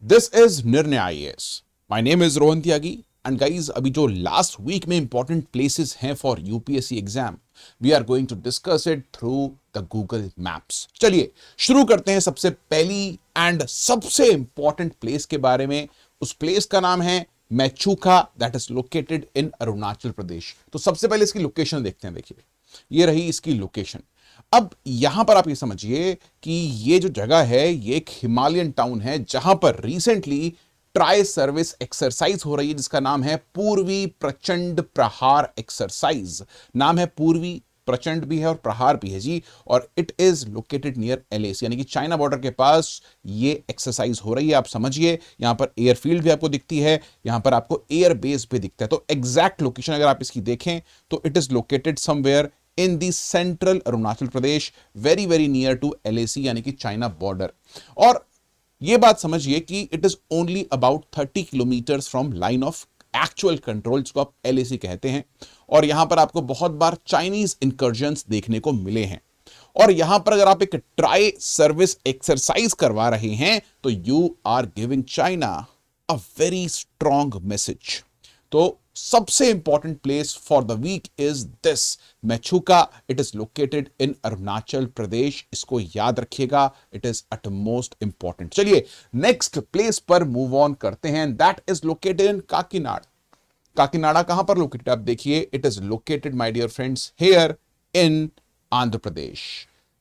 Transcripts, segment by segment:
This is Nirnay IAS. My name is Rohan Tyagi and guys, अभी जो last week में important places हैं for UPSC exam, we are going to discuss it through the Google Maps. चलिए शुरू करते हैं सबसे पहली एंड सबसे इंपॉर्टेंट प्लेस के बारे में। उस प्लेस का नाम है Mechuka, that is located in Arunachal Pradesh. तो सबसे पहले इसकी लोकेशन देखते हैं। देखिए, ये रही इसकी लोकेशन। अब यहां पर आप ये समझिए कि ये जो जगह है ये एक हिमालयन टाउन है जहां पर रिसेंटली ट्राई सर्विस एक्सरसाइज हो रही है जिसका नाम है पूर्वी प्रचंड प्रहार एक्सरसाइज। नाम है पूर्वी, प्रचंड भी है और प्रहार भी है जी। और it is located near LAC, यानी कि चाइना बॉर्डर के पास ये एक्सरसाइज हो रही है। आप समझिए, यहां पर एयरफील्ड भी आपको दिखती है, यहां पर आपको एयर बेस भी दिखता है। तो एग्जैक्ट लोकेशन अगर आप इसकी देखें तो it is located somewhere in the central Arunachal Pradesh, very very near to LAC यानी कि चाइना बॉर्डर। और यह बात समझिए कि it is only about 30 kilometres from line of actual control, जिसको आप एलएसी कहते हैं। और यहां पर आपको बहुत बार चाइनीज इंकर्जन्स देखने को मिले हैं। और यहां पर अगर आप एक ट्राई सर्विस एक्सरसाइज करवा रहे हैं तो you are giving China a very strong message. तो सबसे important place for the week is this Mechuka. It is located in Arunachal Pradesh. इसको याद रखिएगा, it is at most important. चलिए नेक्स्ट प्लेस पर मूव ऑन करते हैं, that is located in Kakinada. Kakinada कहां पर लोकेटेड आप देखिए, it is located my dear friends here in Andhra Pradesh.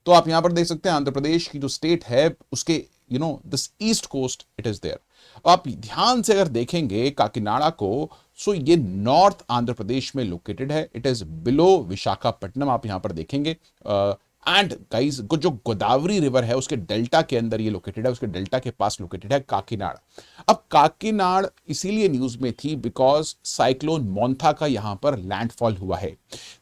तो आप यहां पर देख सकते हैं आंध्र प्रदेश की जो स्टेट है उसके this east coast it is there. आप ध्यान से अगर देखेंगे काकीनाडा को, सो ये नॉर्थ आंध्र प्रदेश में लोकेटेड है। इट इज बिलो विशाखापट्टनम, आप यहां पर देखेंगे। एंड गाइस, जो गोदावरी रिवर है उसके डेल्टा के अंदर ये लोकेटेड है, उसके डेल्टा के पास लोकेटेड है काकीनाड। अब काकीनाड इसीलिए न्यूज में थी बिकॉज साइक्लोन मोंथा का यहां पर लैंडफॉल हुआ है।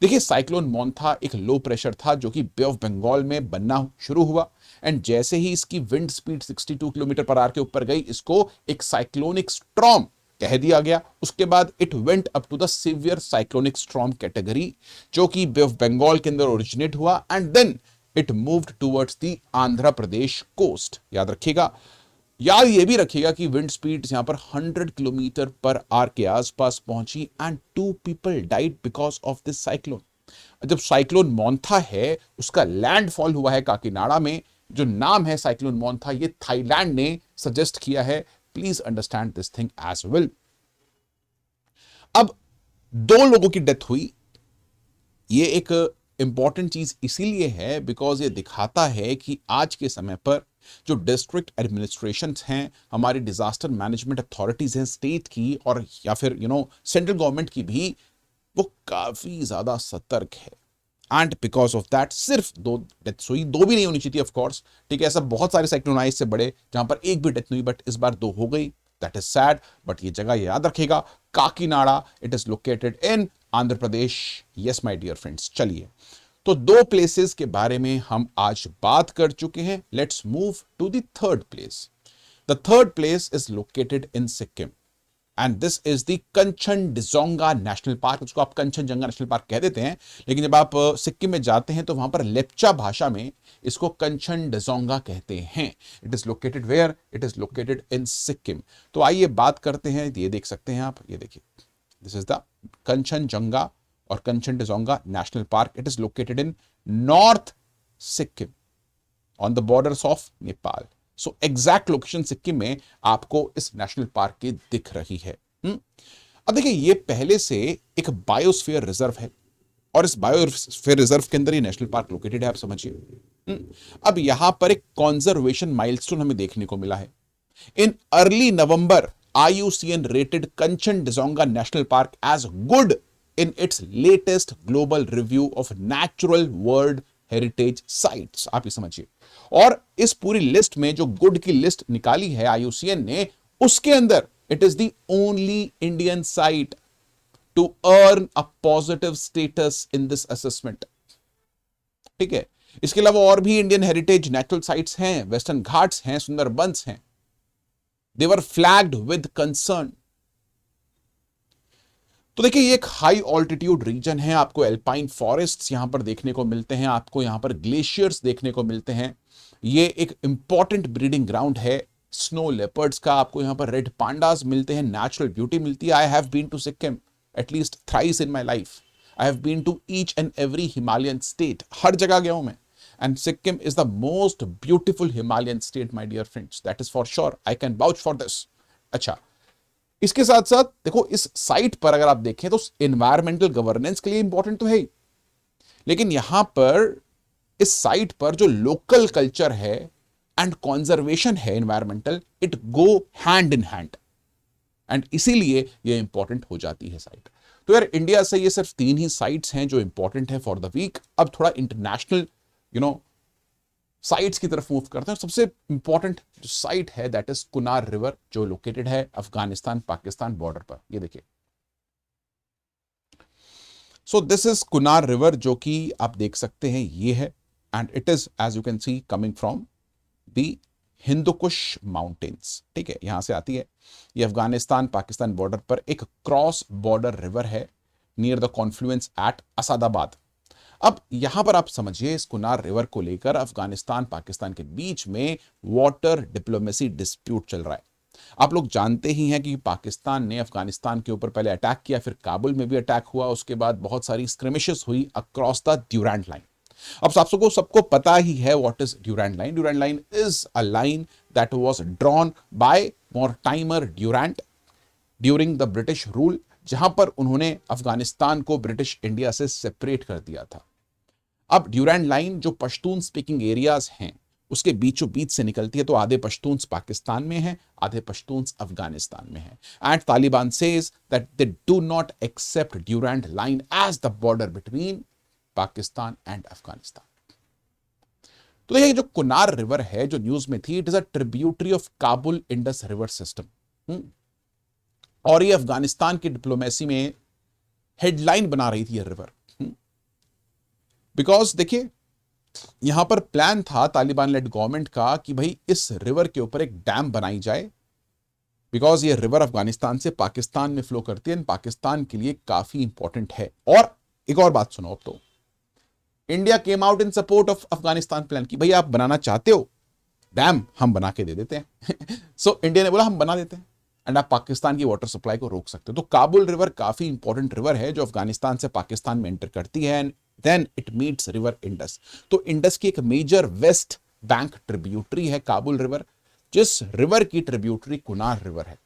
देखिए, साइक्लोन मोंथा एक लो प्रेशर था जो कि बे ऑफ बंगाल में बनना शुरू हुआ, एंड जैसे ही इसकी wind speed 62 kilometre per hour के ऊपर गई, इसको एक साइक्लोनिक स्ट्रॉम कह दिया गया। उसके बाद it went up to the severe cyclonic storm category, जो कि बे ऑफ बंगाल के अंदर ओरिजिनेट हुआ, and then it moved towards the Andhra Pradesh coast. याद रखिएगा, याद ये भी रखिएगा कि विंड स्पीड यहां पर 100 किलोमीटर पर आवर के आसपास पहुंची and 2 people died because of this cyclone. जब साइक्लोन मोंथा है उसका लैंडफॉल हुआ है काकीनाडा में, जो नाम है साइक्लोन मोंथा ये थाईलैंड ने सजेस्ट किया है। Please understand this thing as well. अब 2 लोगों की डेथ हुई। ये एक इंपॉर्टेंट चीज इसीलिए है बिकॉज ये दिखाता है कि आज के समय पर जो डिस्ट्रिक्ट एडमिनिस्ट्रेशन हैं, हमारी डिजास्टर मैनेजमेंट अथॉरिटीज हैं स्टेट की और या फिर सेंट्रल गवर्नमेंट की भी, वो काफी ज्यादा सतर्क है। एंड बिकॉज ऑफ दैट सिर्फ 2 डेथ्स हुई, 2 भी नहीं होनी चाहिए ऑफ कोर्स, ठीक है। ऐसा बहुत सारे साइक्लोन आए इससे बड़े जहां पर एक भी डेथ नहीं हुई, बट इस बार 2 हो गई। दैट इज सैड, बट ये जगह याद रखेगा, Kakinada, it is located in Andhra Pradesh. Yes my dear friends, चलिए तो 2 प्लेसेस के बारे में हम आज बात कर चुके हैं। Let's move to the third place. The third place is located in Sikkim and this is the Kanchenjunga national park. उसको आप कंचनजंगा नेशनल पार्क कह देते हैं, लेकिन जब आप सिक्किम में जाते हैं तो वहां पर लेप्चा भाषा में इसको कंचनजंगा कहते हैं। It is located where, it is located in Sikkim. तो आइए बात करते हैं, ये देख सकते हैं आप, ये देखिए, दिस इज द कंचनजंगा और Kanchenjunga national park. It is located in north Sikkim on the borders of Nepal. So exact location Sikkim में आपको इस नेशनल पार्क की दिख रही है। अब देखिए, ये पहले से एक बायोस्फीयर रिजर्व है और इस बायोस्फीयर रिजर्व के अंदर ये नेशनल पार्क लोकेटेड है, आप समझिए। अब यहां पर एक कंजर्वेशन माइलस्टोन हमें देखने को मिला है। In early November IUCN rated Kanchenjunga national park as good in its latest global review of natural world heritage sites। आप ये समझिए, और इस पूरी लिस्ट में जो गुड की लिस्ट निकाली है IUCN ने, उसके अंदर it is the only Indian site to earn a positive status in this assessment. ठीक है, इसके अलावा और भी इंडियन हेरिटेज नेचुरल साइट्स हैं, वेस्टर्न घाट्स हैं, सुंदरबंस हैं। They were flagged with concern. तो देखिए, ये एक हाई ऑल्टीट्यूड रीजन है, आपको एल्पाइन फॉरेस्ट्स यहां पर देखने को मिलते हैं, आपको यहां पर ग्लेशियर्स देखने को मिलते हैं। ये एक इंपॉर्टेंट ब्रीडिंग ग्राउंड है स्नो लेपर्ड्स का, आपको यहाँ पर रेड पांडास मिलते हैं, नेचुरल ब्यूटी मिलती है। I have been to Sikkim at least thrice in my life. I have been to each and every Himalayan state, हर जगह गया हूं मैं। And Sikkim is the most beautiful Himalayan state my dear friends, that is for sure, I can vouch for this. अच्छा, इसके साथ साथ देखो इस साइट पर अगर आप देखें तो एनवायरमेंटल गवर्नेंस के लिए इंपॉर्टेंट तो है ही, लेकिन यहां पर इस साइट पर जो लोकल कल्चर है एंड कॉन्जर्वेशन है environmental, it go hand in hand, and इसीलिए ये इंपॉर्टेंट हो जाती है साइट। तो यार इंडिया से ये सिर्फ 3 ही साइट्स हैं जो इंपॉर्टेंट है फॉर द वीक। अब थोड़ा इंटरनेशनल साइट्स की तरफ मूव करते हैं। सबसे इंपॉर्टेंट जो साइट है दैट इज कुनार रिवर, जो लोकेटेड है अफगानिस्तान पाकिस्तान बॉर्डर पर। ये देखिए, so this is Kunar river, जो कि आप देख सकते हैं ये है, and it is as you can see coming from the Hindu Kush mountains. ठीक है, यहां से आती है। ये अफगानिस्तान पाकिस्तान बॉर्डर पर एक क्रॉस बॉर्डर रिवर है near the confluence at Asadabad. अब यहां पर आप समझिए, इस कुनार रिवर को लेकर अफगानिस्तान पाकिस्तान के बीच में वाटर डिप्लोमेसी डिस्प्यूट चल रहा है। आप लोग जानते ही हैं कि पाकिस्तान ने अफगानिस्तान के ऊपर पहले अटैक किया, फिर काबुल में भी अटैक हुआ, उसके बाद बहुत सारी स्क्रिमिशेस हुई अक्रॉस द ड्यूरेंट लाइन। अब सबको पता ही है what is Durand line. Durand line is a line that was drawn by Mortimer Durand during the British rule, जहां पर उन्होंने अफगानिस्तान को ब्रिटिश इंडिया से सेपरेट कर दिया था। अब ड्यूरेंट लाइन जो पश्तून स्पीकिंग एरियाज हैं उसके बीचों बीच से निकलती है, तो आधे पश्तून्स पाकिस्तान में हैं, आधे पश्तून्स अफगानिस्तान में हैं। And Taliban says that they do not accept Durand line as the border between Pakistan and Afghanistan. तो देखिए, जो कुनार रिवर है जो न्यूज में थी, it is a tributary of Kabul Indus river system, और ये अफगानिस्तान की डिप्लोमेसी में हेडलाइन बना रही थी ये रिवर। बिकॉज देखिए, यहां पर प्लान था तालिबान लेड गवर्नमेंट का कि भाई इस रिवर के ऊपर एक डैम बनाई जाए, बिकॉज ये रिवर अफगानिस्तान से पाकिस्तान में फ्लो करती है, पाकिस्तान के लिए काफी इंपॉर्टेंट है। और एक और बात सुनो, अब तो India came out in support of Afghanistan plan की, भाई आप बनाना चाहते हो डैम, हम बना के दे देते हैं। सो इंडिया ने बोला हम बना देते हैं, एंड आप पाकिस्तान की वाटर सप्लाई को रोक सकते हो। तो काबुल रिवर काफी इंपॉर्टेंट रिवर है जो अफगानिस्तान से पाकिस्तान में एंटर करती है, and then it meets river Indus. तो इंडस की एक मेजर वेस्ट बैंक ट्रिब्यूटरी है काबुल रिवर, जिस रिवर की ट्रिब्यूटरी कुनार रिवर है।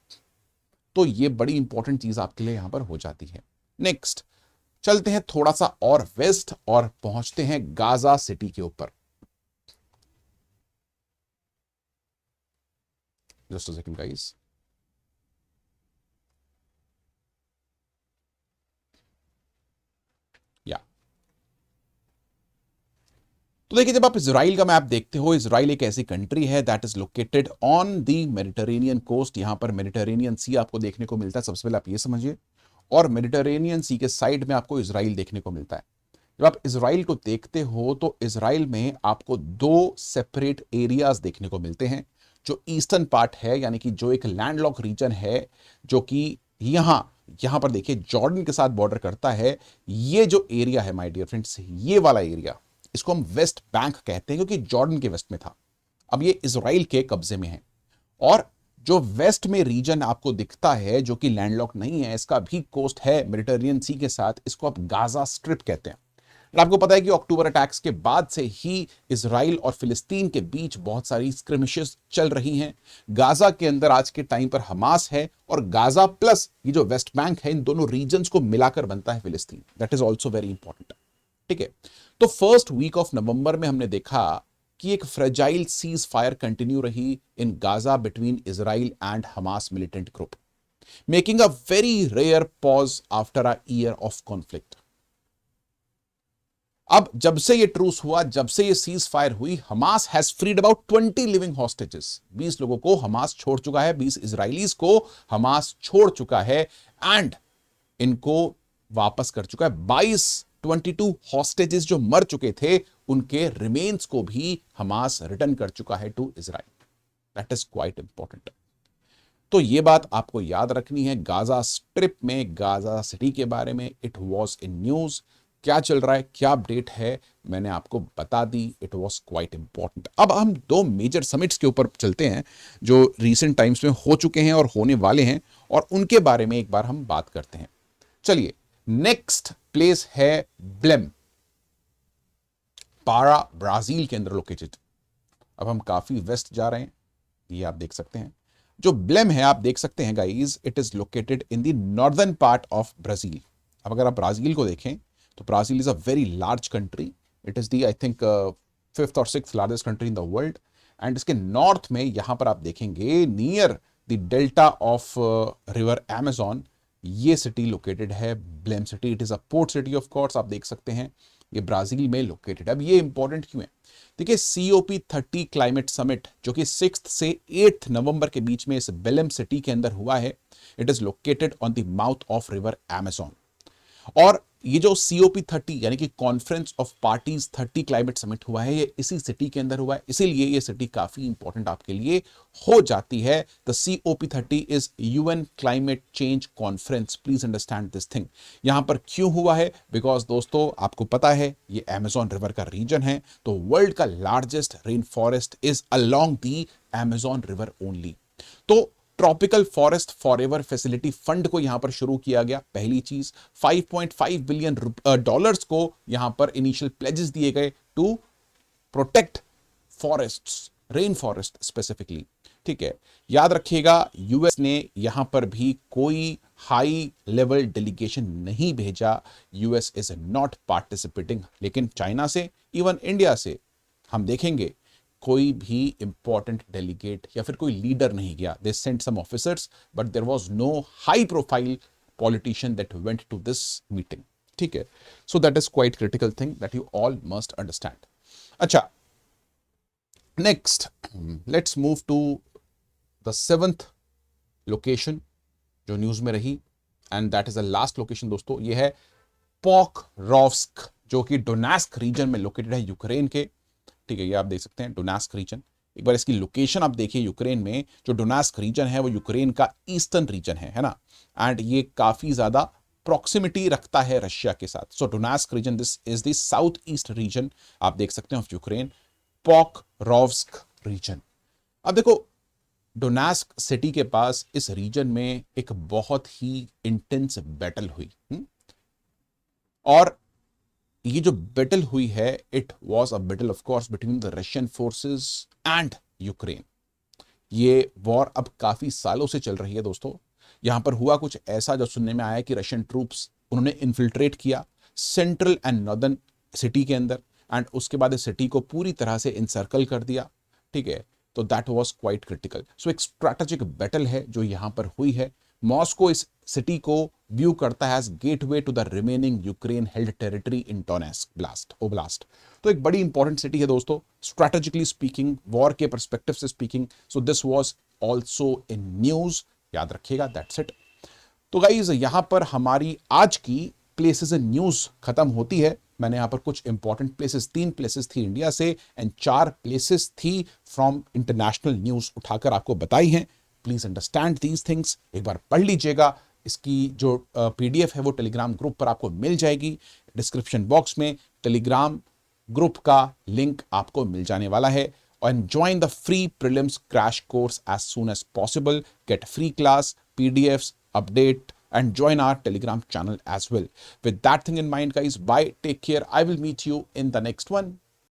तो ये बड़ी इंपॉर्टेंट चीज आपके लिए यहां पर हो जाती है। नेक्स्ट चलते हैं थोड़ा सा और वेस्ट और पहुंचते हैं गाजा सिटी के ऊपर। Just a second guys. या तो देखिए, जब आप इजराइल का मैप देखते हो, इजराइल एक ऐसी कंट्री है that is located on the Mediterranean coast. यहां पर मेडिटेरेनियन सी आपको देखने को मिलता है, सबसे पहले आप ये समझिए। और मेडिटेरेनियन सी के साइड में आपको इजराइल देखने को मिलता है। जब आप इजराइल को देखते हो तो इजराइल में आपको 2 सेपरेट एरियाज देखने को मिलते हैं। जो ईस्टर्न पार्ट है, यानी कि जो एक लैंडलॉक रीजन है, जो कि यहां पर देखिए जॉर्डन के साथ बॉर्डर करता है। ये जो एरिया है माय डियर फ्रेंड्स, ये वाला एरिया, इसको हम वेस्ट बैंक कहते हैं क्योंकि जॉर्डन के वेस्ट में था। अब ये इजराइल के कब्जे में है। और जो वेस्ट में रीजन आपको दिखता है जो कि लैंडलॉक नहीं है, इसका भी कोस्ट है मेडिटेरेनियन सी के साथ, इसको आप गाजा स्ट्रिप कहते हैं। और आपको पता है कि अक्टूबर अटैक्स के बाद से ही इजराइल और फिलिस्तीन के बीच बहुत सारी स्क्रिमिशेस चल रही हैं। गाजा के अंदर आज के टाइम पर हमास है, और गाजा प्लस ये जो वेस्ट बैंक है, इन दोनों रीजन्स को मिलाकर बनता है फिलिस्तीन। That is also very important. ठीक है, तो फर्स्ट वीक ऑफ नवंबर में हमने देखा कि एक फ्रेजाइल सीज फायर कंटिन्यू रही in Gaza between Israel and Hamas militant group, making a very rare pause after a year of conflict. अब जब से ये ट्रूस हुआ, जब से ये सीज फायर हुई, Hamas has freed about 20 living hostages. 20 लोगों को हमास छोड़ चुका है, 20 इजराइलीज को हमास छोड़ चुका है, एंड इनको वापस कर चुका है। 22 हॉस्टेजेस जो मर चुके थे, उनके रिमेन्स को भी हमास रिटर्न कर चुका है to Israel. That is quite important. तो ये बात आपको याद रखनी है। गाजा स्ट्रिप में, गाजा सिटी के बारे में, इट वॉज इन न्यूज। क्या चल रहा है, क्या अपडेट है, मैंने आपको बता दी। It was quite important. अब हम दो मेजर समिट्स के ऊपर चलते हैं जो रिसेंट टाइम्स में हो चुके हैं और होने वाले हैं, और उनके बारे में एक बार हम बात करते हैं। चलिए, नेक्स्ट प्लेस है ब्लेम, पारा ब्राजील के अंदर लोकेटेड। अब हम काफी वेस्ट जा रहे हैं, ये आप देख सकते हैं। जो ब्लेम है आप देख सकते हैं guys, it is located in the northern part of Brazil. अब अगर आप ब्राजील को देखें तो Brazil is a very large country. It is the I think fifth और sixth largest country in the world. And इसके नॉर्थ में यहां पर आप देखेंगे near the delta of river Amazon, ये सिटी लोकेटेड है Belem city. It is a port city of course, आप देख सकते हैं ये ब्राजील में लोकेटेड। अब ये इंपॉर्टेंट क्यों है? देखिए, COP30 क्लाइमेट समिट जो कि 6 से 8 नवंबर के बीच में इस बेलेम सिटी के अंदर हुआ है, it is located on the mouth of river Amazon. और ये जो COP30 यानी कि conference of parties 30 climate summit हुआ है, ये इसी सिटी के अंदर हुआ है, इसीलिए ये सिटी काफी इंपॉर्टेंट आपके लिए हो जाती है। The COP30 is UN climate change conference, please understand this thing. यहां पर क्यों हुआ है? बिकॉज दोस्तों आपको पता है ये अमेजॉन रिवर का रीजन है, तो वर्ल्ड का largest rain forest is along the Amazon river only. तो tropical forest forever facility fund को यहां पर शुरू किया गया। पहली चीज, 5.5 बिलियन डॉलर्स को यहां पर इनिशियल प्लेजेस दिए गए to protect forests, rain forest specifically. ठीक है, याद रखिएगा यूएस ने यहां पर भी कोई हाई लेवल डेलीगेशन नहीं भेजा। यूएस इज नॉट पार्टिसिपेटिंग, लेकिन चाइना से, इवन इंडिया से हम देखेंगे कोई भी इंपॉर्टेंट डेलीगेट या फिर कोई लीडर नहीं गया। They sent some officers but there was no high profile politician that went to this meeting. ठीक है, so that is quite critical thing that you all must understand. अच्छा, next let's move to the 7th location जो news में रही, and that is the last location दोस्तों। ये है Pokrovsk, जो कि डोनेस्क रीजन में लोकेटेड है यूक्रेन के। ठीक है, ये आप देख सकते हैं डोनेस्क रीजन। एक बार इसकी लोकेशन आप देखिए, यूक्रेन में जो डोनेस्क रीजन है वो यूक्रेन का ईस्टर्न रीजन है ना, एंड ये काफी ज्यादा प्रॉक्सिमिटी रखता है रशिया के साथ। So Donetsk region, this is the south east region, आप देख सकते हैं ऑफ यूक्रेन, पोक्रोव्स्क रीजन। अब देखो, डोनेस्क सिटी के पास इस रीजन में एक बहुत ही इंटेंस बैटल हुई। और ये जो बैटल हुई है, it was a battle of course between the Russian forces and Ukraine. ये वॉर अब काफी सालों से चल रही है दोस्तों। यहां पर हुआ कुछ ऐसा जो सुनने में आया कि रशियन ट्रूप्स उन्होंने इन्फिल्ट्रेट किया सेंट्रल एंड नॉर्दर्न सिटी के अंदर, एंड उसके बाद इस सिटी को पूरी तरह से इनसर्कल कर दिया। ठीक है, तो दैट वाज क्वाइट क्रिटिकल। सो एक स्ट्रैटेजिक बैटल है जो यहां पर हुई है। मॉस्को इस सिटी को व्यू करता है as gateway to the remaining Ukraine held territory in Donetsk blast oblast. तो एक बड़ी इंपॉर्टेंट सिटी है दोस्तों, स्ट्रैटेजिकली स्पीकिंग, वॉर के परस्पेक्टिव से speaking. So this was also in news, याद रखिएगा। That's it. तो गाइज यहां पर हमारी आज की प्लेसेस इन न्यूज खत्म होती है। मैंने यहां पर कुछ इंपॉर्टेंट प्लेसेस, 3 प्लेसेस थी इंडिया से एंड 4 प्लेसेस थी फ्रॉम इंटरनेशनल न्यूज उठाकर आपको बताई हैं। प्लीज अंडरस्टैंड दीज थिंग्स, एक बार पढ़ लीजिएगा। इसकी जो PDF है वो टेलीग्राम ग्रुप पर आपको मिल जाएगी। डिस्क्रिप्शन बॉक्स में टेलीग्राम ग्रुप का लिंक आपको मिल जाने वाला है। And join the free prelims crash course as soon as possible. Get free class, PDFs, update, and join our Telegram channel as well. With that thing in mind, guys, bye, take care. I will meet you in the next one.